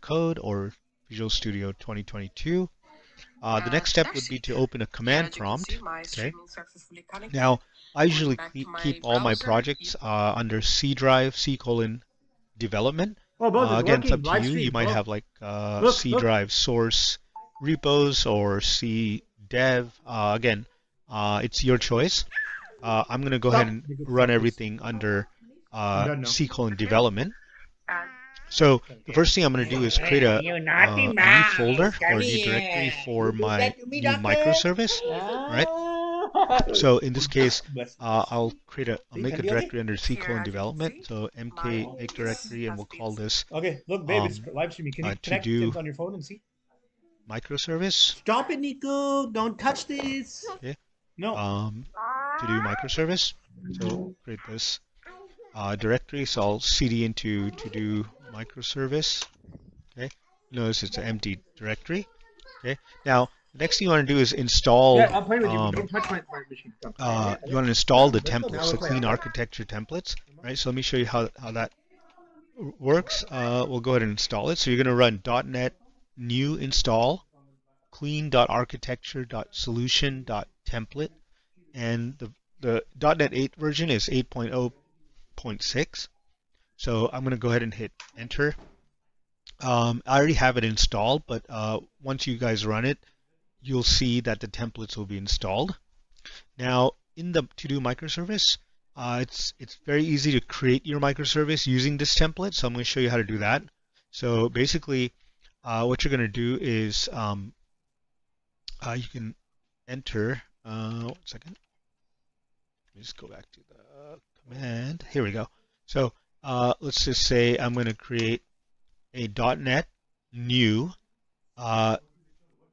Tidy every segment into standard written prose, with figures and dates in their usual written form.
Code or Visual Studio 2022. The next step would be to open a command prompt. Okay. Now, I usually keep all my projects under C drive, C:\development. Oh, both is Again, it's working. up to Live you. stream. You might Oh. have like Look, C look. drive source repos or C dev. Again, it's your choice. I'm going to go ahead and run everything under C:\development. So the first thing I'm going to do is create a new folder or a new directory for my new microservice. Right. So in this case, I'll make a directory under C:\development. So mk make directory, and we'll call this Okay, look, babe, it's live streaming. Can you connect it on your phone and see? Microservice. Stop it, Nico! Don't touch this. Okay. No. To do microservice. So create this directory. So I'll cd into to do microservice. Okay. Notice it's an empty directory. Okay. Now, the next thing you want to do is install. Yeah, I'm playing with you. Don't touch my machine. You want to install the templates, the clean architecture templates, right? So let me show you how that works. We'll go ahead and install it. So you're going to run .NET new install clean.architecture.solution.template, and the .NET 8 version is 8.0.6. So I'm going to go ahead and hit enter. I already have it installed, but once you guys run it, you'll see that the templates will be installed. Now, in the to-do microservice, it's very easy to create your microservice using this template. So I'm going to show you how to do that. So basically, what you're going to do is you can enter. 1 second. Let me just go back to the command. Here we go. So let's just say I'm going to create a .NET new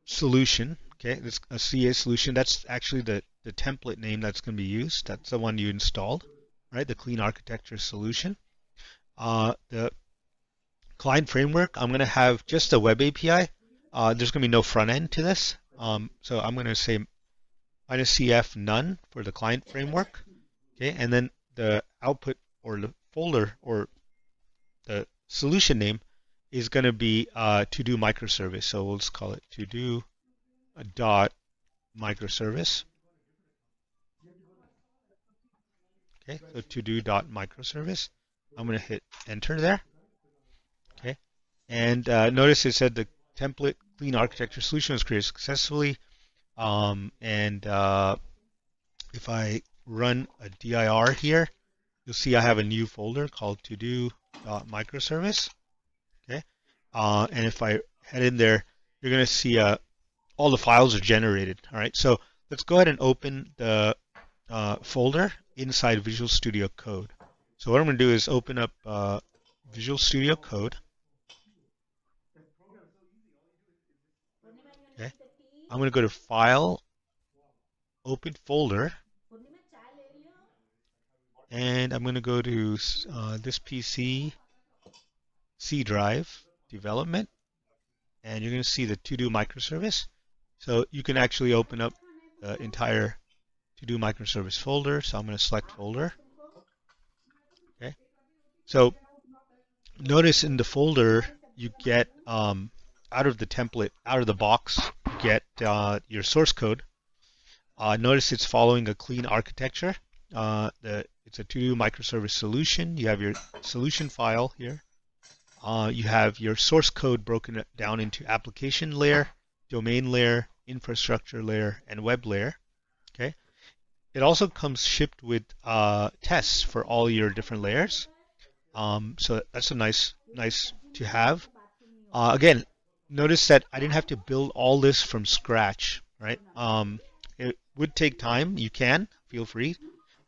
solution. Okay, it's a CA solution. That's actually the template name that's going to be used. That's the one you installed, right? The Clean Architecture solution. The client framework, I'm going to have just a web API. There's going to be no front end to this. So I'm going to say -cf none for the client framework. Okay, and then the output or the folder or the solution name is going to be to-do microservice. So we'll just call it to-do dot microservice. Okay, so to-do dot microservice. I'm going to hit enter there. Okay, and notice it said the template clean architecture solution was created successfully. If I run a dir here, you'll see I have a new folder called to-do.microservice. Okay, and if I head in there, you're going to see all the files are generated. All right, so let's go ahead and open the folder inside Visual Studio Code. So what I'm going to do is open up Visual Studio Code. Okay, I'm going to go to File, Open Folder, and I'm going to go to this PC, C drive, Development, and you're going to see the to-do microservice. So you can actually open up the entire to-do microservice folder. So I'm going to select folder. Okay. So notice in the folder you get out of the template, out of the box, you get your source code. Notice it's following a clean architecture. It's a to-do microservice solution. You have your solution file here. You have your source code broken down into application layer, domain layer, infrastructure layer, and web layer. Okay. It also comes shipped with tests for all your different layers. So that's a nice to have. Again, notice that I didn't have to build all this from scratch, right? It would take time. You can, feel free.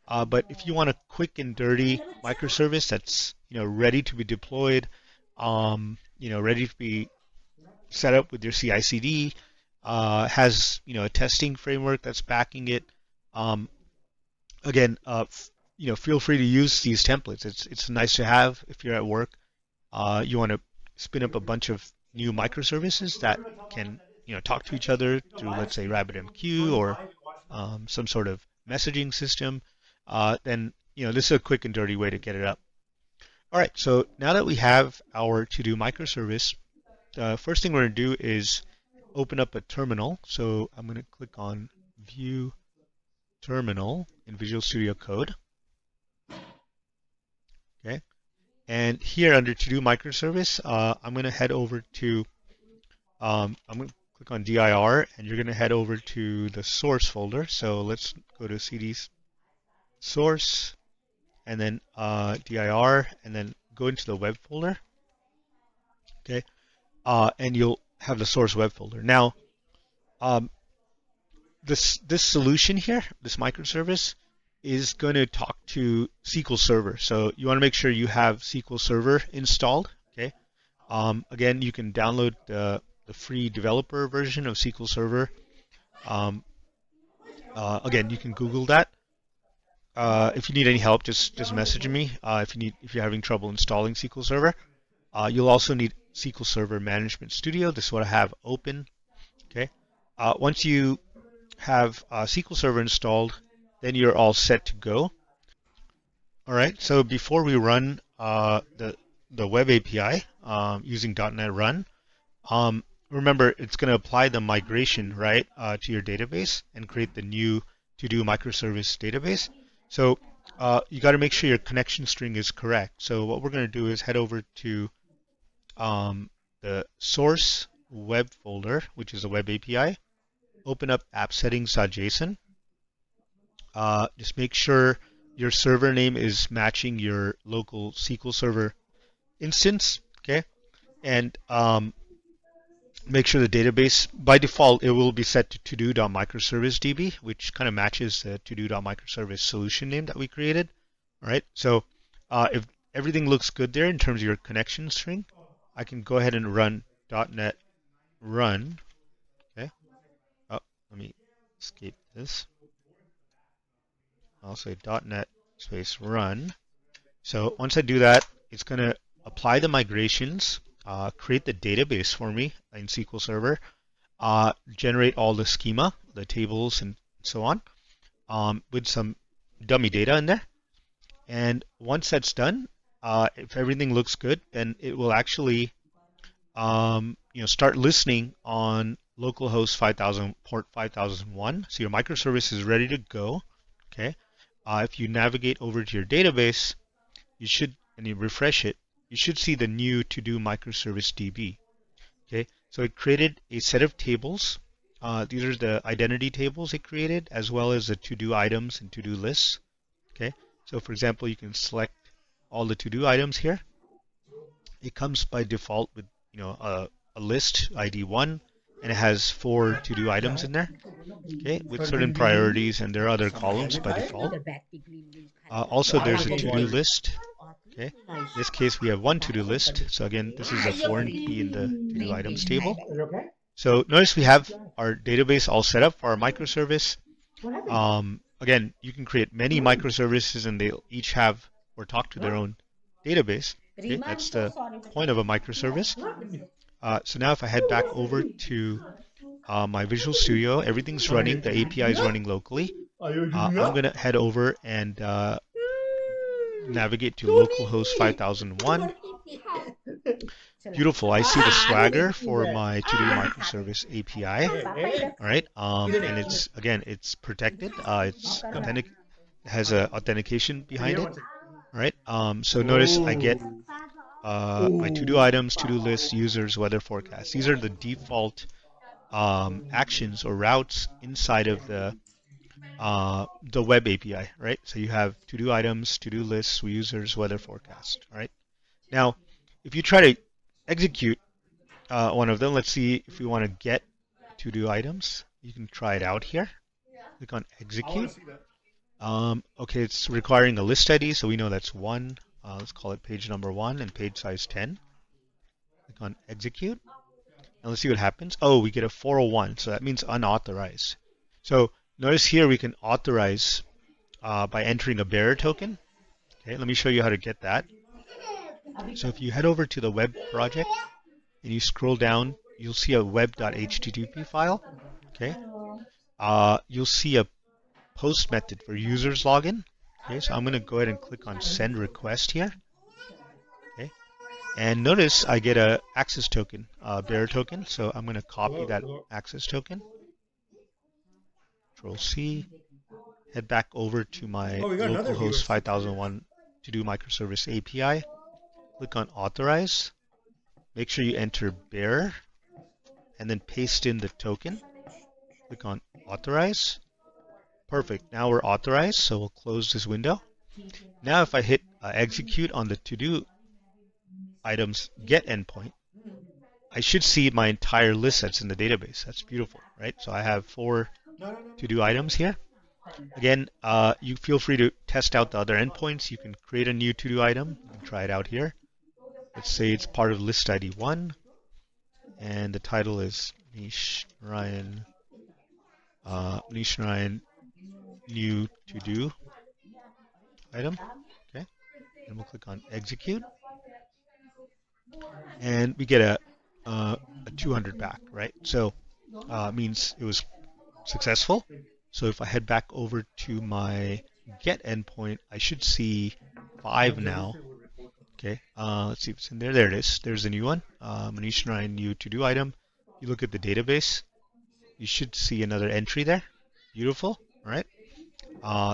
But if you want a quick and dirty microservice that's ready to be deployed, ready to be set up with your CI/CD, has a testing framework that's backing it. Again, feel free to use these templates. It's nice to have if you're at work. You want to spin up a bunch of new microservices that can talk to each other through, let's say, RabbitMQ or some sort of messaging system. Then this is a quick and dirty way to get it up. All right, so now that we have our to-do microservice, the first thing we're going to do is open up a terminal. So I'm going to click on View Terminal in Visual Studio Code. Okay, and here under To Do Microservice, I'm going to head over to I'm going to click on dir, and you're going to head over to the source folder. So let's go to cd source, and then dir, and then go into the web folder. Okay, and you'll have the source web folder. Now, this solution here, this microservice, is going to talk to SQL Server. So you want to make sure you have SQL Server installed. Okay. Again, you can download the free developer version of SQL Server. Again, you can Google that. If you need any help, just message me. If you're having trouble installing SQL Server, you'll also need SQL Server Management Studio. This is what I have open. Okay. Once you have SQL Server installed, then you're all set to go. All right. So before we run the web API using .NET Run, remember it's going to apply the migration right to your database and create the new To-Do microservice database. So you got to make sure your connection string is correct. So what we're going to do is head over to the source web folder, which is a web API. Open up app-settings.json. Just make sure your server name is matching your local SQL Server instance. Okay, and make sure the database, by default, it will be set to todo.microservice.db, which kind of matches the todo.microservice solution name that we created. All right, so if everything looks good there in terms of your connection string, I can go ahead and run .NET Run. Okay, let me escape this. I'll say .NET space run. So once I do that, it's going to apply the migrations, create the database for me in SQL Server, generate all the schema, the tables, and so on, with some dummy data in there. And once that's done, if everything looks good, then it will actually start listening on localhost 5000 port 5001. So your microservice is ready to go. Okay. If you navigate over to your database, you should, and you refresh it, you should see the new To-Do microservice DB. Okay, so it created a set of tables. These are the identity tables it created, as well as the to-do items and to-do lists. Okay, so for example, you can select all the to-do items here. It comes by default with a list ID 1, and it has 4 to-do items in there. Okay, with certain priorities, and there are other columns by default. Also, there's a to-do list. Okay, in this case, we have one to-do list. So again, this is a foreign key in the to-do items table. So notice we have our database all set up for our microservice. Again, you can create many microservices, and they'll each have or talk to their own database. Okay, that's the point of a microservice. So now if I head back over to my Visual Studio, everything's running. The API is running locally. I'm going to head over and navigate to localhost 5001. Beautiful. I see the Swagger for my To-Do microservice API. All right, and it's protected. It's authentic. It has an authentication behind it. All right. So notice I get my to-do items, to-do list, users, weather forecast. These are the default actions or routes inside of the web API, right? So you have to-do items, to-do lists, users, weather forecast, right? Now, if you try to execute one of them, let's see if we want to get to-do items. You can try it out here. Click on execute. Okay, it's requiring a list ID, so we know that's 1. Let's call it page number 1 and page size 10. Click on execute. And let's see what happens. Oh, we get a 401, so that means unauthorized. So notice here we can authorize by entering a bearer token. Okay, let me show you how to get that. So if you head over to the web project and you scroll down, you'll see a web.http file. Okay, you'll see a post method for users login. Okay, so I'm going to go ahead and click on send request here. Okay, And notice I get a access token, a bearer token. So I'm going to copy that access token. Control C. Head back over to my localhost 5001 to-do microservice API. Click on authorize. Make sure you enter bearer and then paste in the token. Click on authorize. Perfect. Now we're authorized, so we'll close this window. Now if I hit execute on the to-do items get endpoint, I should see my entire list that's in the database. That's beautiful, right? So I have 4 to-do items here. Again, you feel free to test out the other endpoints. You can create a new to-do item. You can try it out here. Let's say it's part of list ID 1, and the title is Manish Narayan new to-do item. Okay, and we'll click on execute, and we get a 200 back, right? So means it was successful. So if I head back over to my get endpoint, I should see 5 now. Okay, let's see if it's in there. There it is. There's a new one. Manish Narayan new to-do item. You look at the database, you should see another entry there. Beautiful. All right.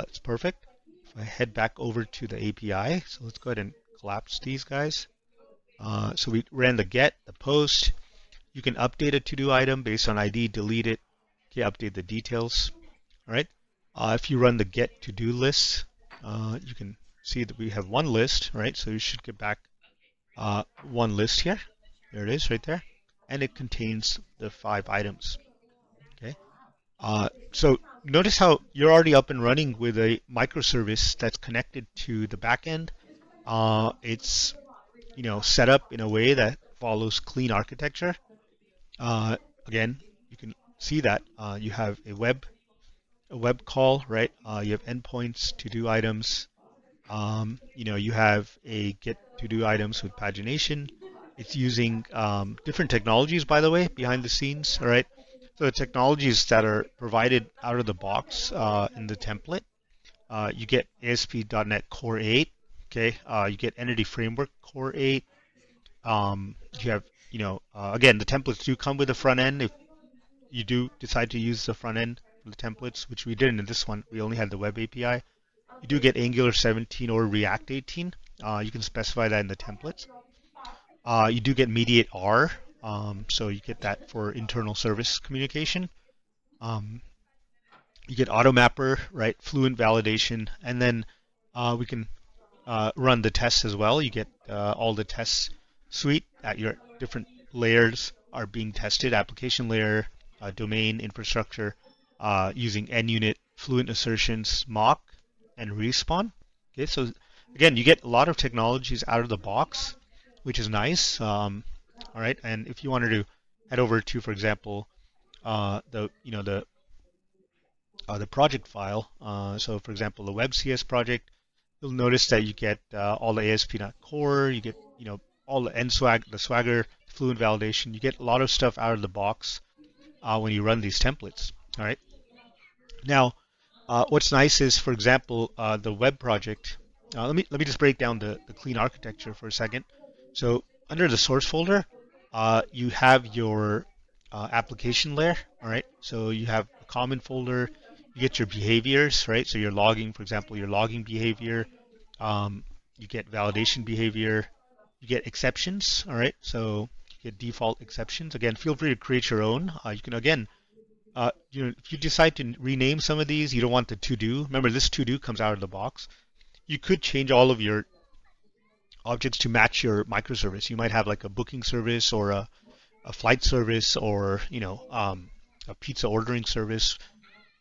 It's perfect. If I head back over to the API, so let's go ahead and collapse these guys. So we ran the get, the post. You can update a to-do item based on ID, delete it. Okay, update the details. All right. If you run the get to-do list, you can see that we have one list, right? So you should get back one list here. There it is right there. And it contains the 5 items. Okay. So notice how you're already up and running with a microservice that's connected to the backend. It's set up in a way that follows clean architecture. Again, you can see that you have a web call, right? You have endpoints, to-do items. You have a get to-do items with pagination. It's using different technologies, by the way, behind the scenes, all right? So the technologies that are provided out of the box in the template, you get ASP.NET Core 8, okay? You get Entity Framework Core 8. You have, again, the templates do come with a front end. If you do decide to use the front end for the templates, which we didn't in this one, we only had the web API. You do get Angular 17 or React 18. You can specify that in the templates. You do get Mediate R, so you get that for internal service communication. You get AutoMapper, right? Fluent validation, and then we can run the tests as well. You get all the tests suite at your different layers are being tested: application layer, domain, infrastructure, using NUnit, Fluent assertions, mock, and respawn. Okay, so again, you get a lot of technologies out of the box, which is nice. All right, and if you wanted to head over to, for example, the project file. So, for example, the WebCS project, you'll notice that you get all the ASP.NET Core. You get all the NSWAG, the Swagger, Fluent validation. You get a lot of stuff out of the box when you run these templates. All right. Now, what's nice is, for example, the web project. Let me just break down the clean architecture for a second. So under the source folder, you have your application layer. All right. So you have a common folder. You get your behaviors, right? So you're logging, for example, your logging behavior. You get validation behavior. You get exceptions. All right. So you get default exceptions. Again, feel free to create your own. You can again. If you decide to rename some of these, you don't want the to-do. Remember, this to-do comes out of the box. You could change all of your objects to match your microservice. You might have like a booking service or a flight service or a pizza ordering service.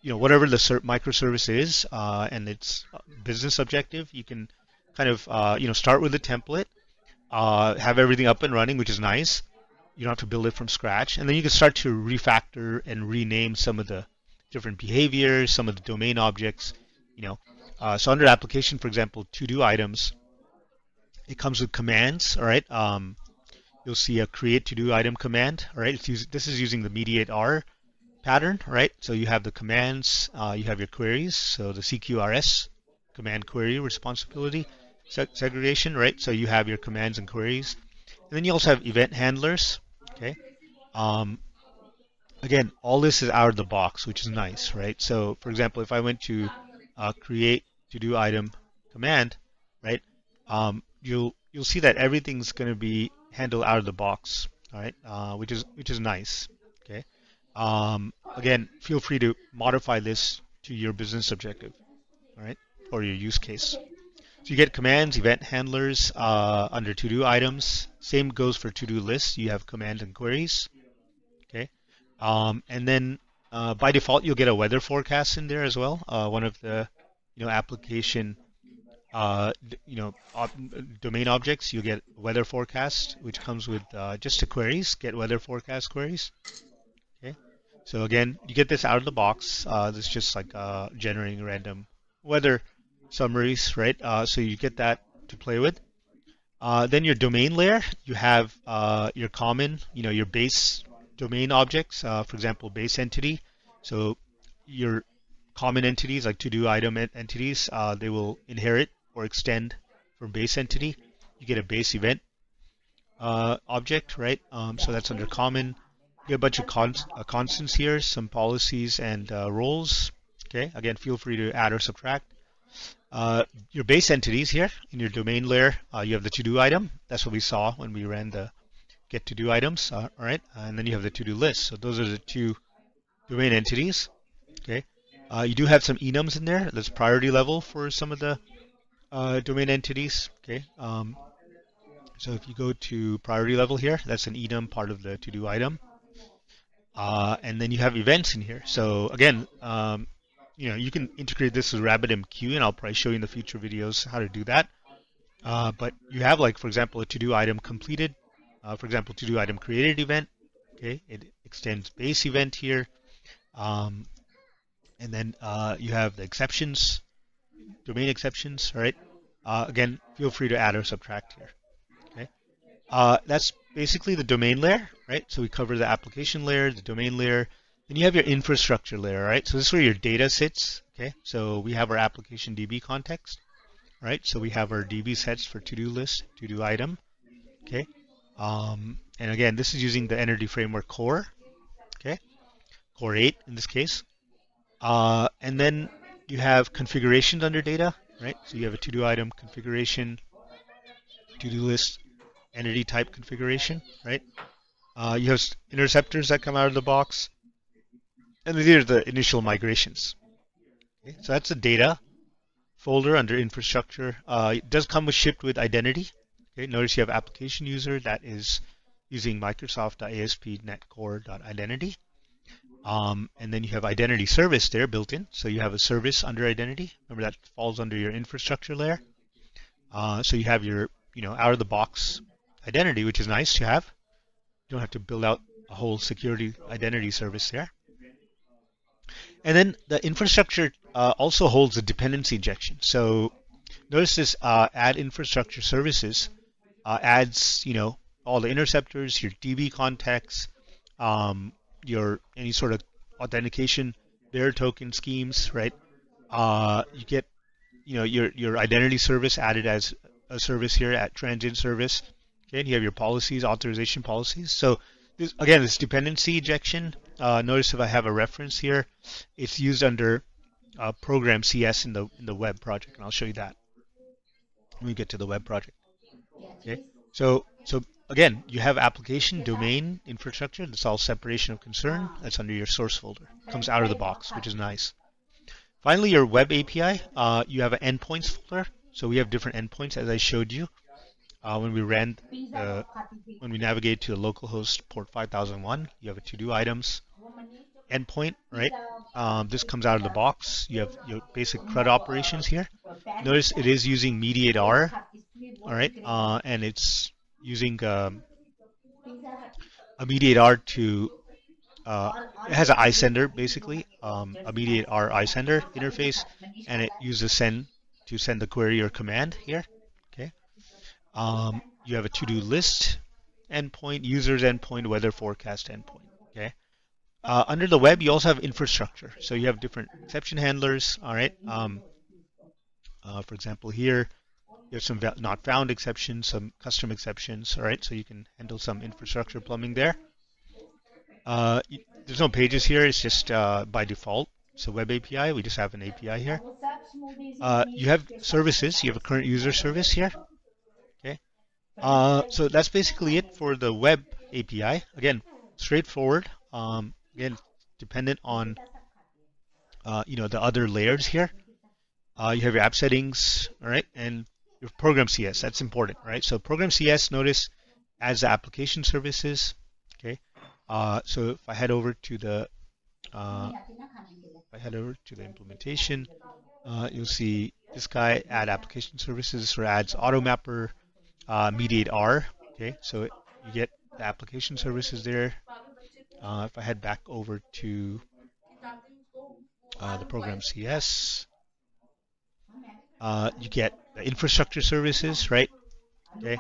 Whatever the microservice is, and its business objective, you can kind of start with a template, have everything up and running, which is nice. You don't have to build it from scratch, and then you can start to refactor and rename some of the different behaviors, some of the domain objects. So under application, for example, to-do items, it comes with commands. All right, you'll see a create to-do item command. All right, this is using the Mediate R pattern. All right, so you have the commands, you have your queries. So the CQRS, command query responsibility segregation. Right, so you have your commands and queries. And then you also have event handlers. Okay. Again, all this is out of the box, which is nice, right? So, for example, if I went to create to-do item command, right? You'll see that everything's going to be handled out of the box, all right? Which is nice. Okay. Again, feel free to modify this to your business objective, all right, or your use case. So you get commands, event handlers under to-do items. Same goes for to-do lists. You have commands and queries. Okay. And then by default, you'll get a weather forecast in there as well. One of the application domain objects, you get weather forecast, which comes with just the queries, get weather forecast queries. Okay. So again, you get this out of the box. This is just like generating random weather summaries, right? So you get that to play with. Then your domain layer, you have your common, your base domain objects, for example, base entity. So your common entities like to-do item entities, they will inherit or extend from base entity. You get a base event object, right? So that's under common. You get a bunch of constants here, some policies and roles. Okay, again, feel free to add or subtract. Your base entities here in your domain layer, you have the to-do item. That's what we saw when we ran the get to-do items. All right, and then you have the to-do list. So those are the two domain entities. Okay, you do have some enums in there. That's priority level for some of the domain entities. Okay, so if you go to priority level here, that's an enum part of the to-do item. And then you have events in here. So again, you can integrate this with RabbitMQ, and I'll probably show you in the future videos how to do that. But you have, like, for example, a to-do item completed. For example, to-do item created event. Okay, it extends base event here. And then you have the exceptions, domain exceptions, right? Again, feel free to add or subtract here. Okay, that's basically the domain layer, right? So we cover the application layer, the domain layer. Then you have your infrastructure layer, right? So this is where your data sits. Okay, so we have our application DB context, right? So we have our DB sets for to-do list, to-do item. Okay, and again, this is using the Entity Framework Core. Okay, Core 8 in this case. And then you have configurations under data, right? So you have a to-do item configuration, to-do list, entity type configuration, right? You have interceptors that come out of the box. And these are the initial migrations. Okay, so that's the data folder under infrastructure. It does come shipped with identity. Okay, notice you have application user that is using Microsoft.ASP.NET Core.Identity. And then you have identity service there built in. So you have a service under identity. Remember, that falls under your infrastructure layer. So you have your out of the box identity, which is nice to have. You don't have to build out a whole security identity service there. And then the infrastructure also holds a dependency injection. So notice this add infrastructure services adds all the interceptors, your DB contexts, your any sort of authentication bearer token schemes, right? You get your identity service added as a service here at transient service. Okay, and you have your policies, authorization policies. So this dependency injection. Notice if I have a reference here, it's used under program CS in the web project, and I'll show you that when we get to the web project. Okay, so again, you have application, domain, infrastructure. That's all separation of concern. That's under your source folder. Comes out of the box, which is nice. Finally, your web API. You have an endpoints folder. So we have different endpoints, as I showed you when we navigate to the localhost port 5001. You have a to-do items endpoint, right? This comes out of the box. You have your basic CRUD operations here. Notice it is using Mediate R, all right, and it's using a Mediate R to it has an iSender basically, a Mediate R iSender interface, and it uses send to send the query or command here. Okay, you have a to-do list endpoint, users endpoint, weather forecast endpoint. Okay. Under the web, you also have infrastructure. So you have different exception handlers. All right. For example, here There's some not found exceptions, some custom exceptions. All right, so you can handle some infrastructure plumbing there. There's no pages here. It's just by default. It's a web API. We just have an API here. You have services. You have a current user service here. Okay. So that's basically it for the web API. Again, straightforward. Again, dependent on the other layers here. You have your app settings, all right, and your program CS. That's important, right? So program CS, notice, adds the application services. Okay. So if I head over to the implementation, you'll see this guy add application services or adds AutoMapper, Mediate R. Okay, so you get the application services there. If I head back over to the program CS, you get the infrastructure services, right? Okay,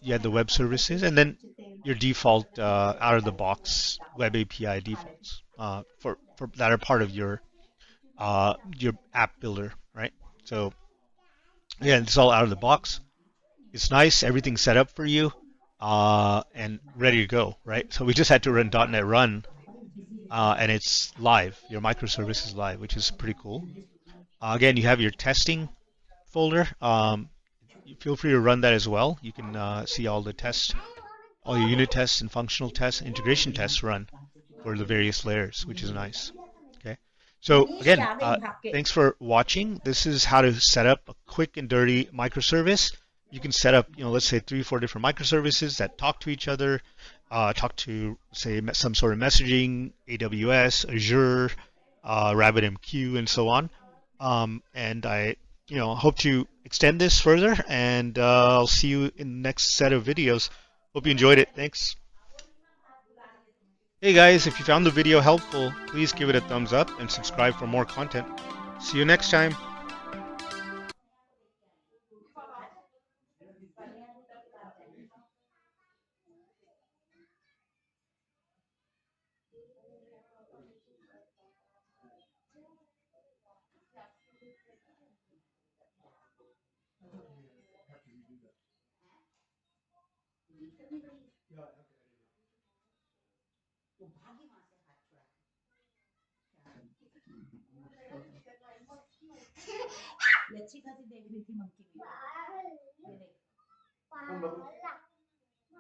you have the web services, and then your default out of the box web API defaults for that are part of your app builder, right? So yeah, it's all out of the box. It's nice, everything's set up for you, and ready to go, right? So we just had to run .NET Run, and it's live. Your microservice is live, which is pretty cool. Again, you have your testing folder. Feel free to run that as well. You can see all the tests, all your unit tests and functional tests, integration tests run for the various layers, which is nice. Okay. So again, thanks for watching. This is how to set up a quick and dirty microservice. You can set up, let's say 3 or 4 different microservices that talk to each other, talk to, say, some sort of messaging, AWS, Azure, RabbitMQ, and so on. And I, hope to extend this further, and I'll see you in the next set of videos. Hope you enjoyed it. Thanks. Hey guys, if you found the video helpful, please give it a thumbs up and subscribe for more content. See you next time.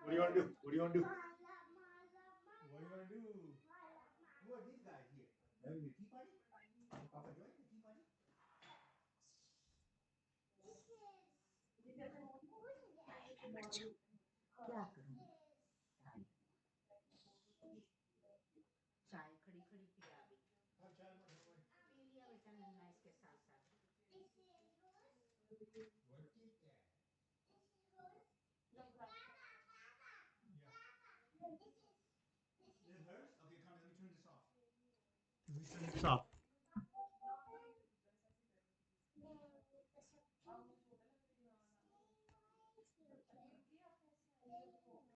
What do you want to do? What do you want to do? What do you want to do? Who are these guys here? Having a tea party? Papa joined the tea party? This is hers? Okay, come, let me turn this off. Let me turn this off.